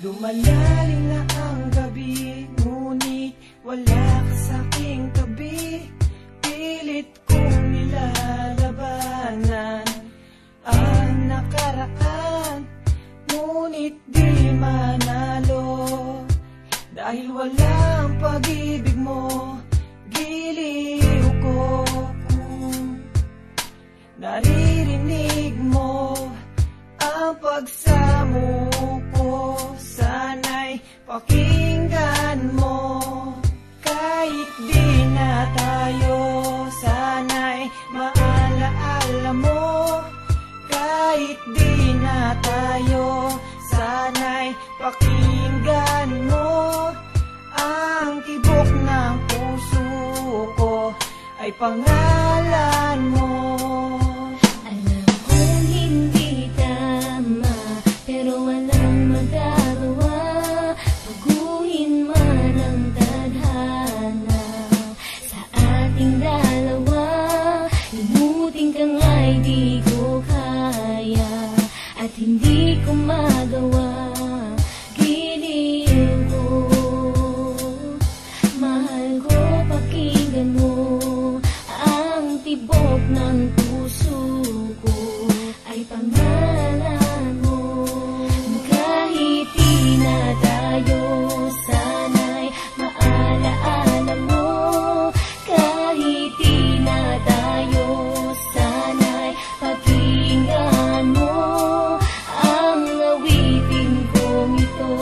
Lumalalim na ang gabi, ngunit wala ka sa'king tabi. Pilit kong nilalabanan ang nakaraan, ngunit di manalo. Dahil walang pag-ibig mo, giliw ko. Naririnig mo ang pagsamo ko, sana'y pakinggan mo. Kahit di na tayo, sana'y maalaala mo. Kahit di na tayo, sana'y pakinggan mo. Ang tibok ng puso ko ay pangalan mo. Alam kong hindi tama, pero walang magagawa. Baguhin man ang tadhana sa ating dalawa. Limutin ka nga'y di ko kaya at hindi ko magawa. Giliw ko, mahal ko, pakinggan mo. Ang tibok ng puso ko ay pangalan mo. Kahit di na tayo, sana'y maalaala mo. Kahit di na tayo, sana'y pakinggan mo. Ang awitin kong ito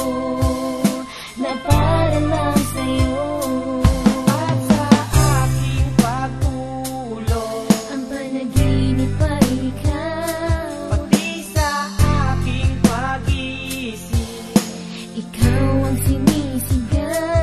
na para lang sa'yo. At sa aking pagtulog, Ang panaginip ay ikaw. pati sa aking pag-isip, Ikaw ang sinisigaw.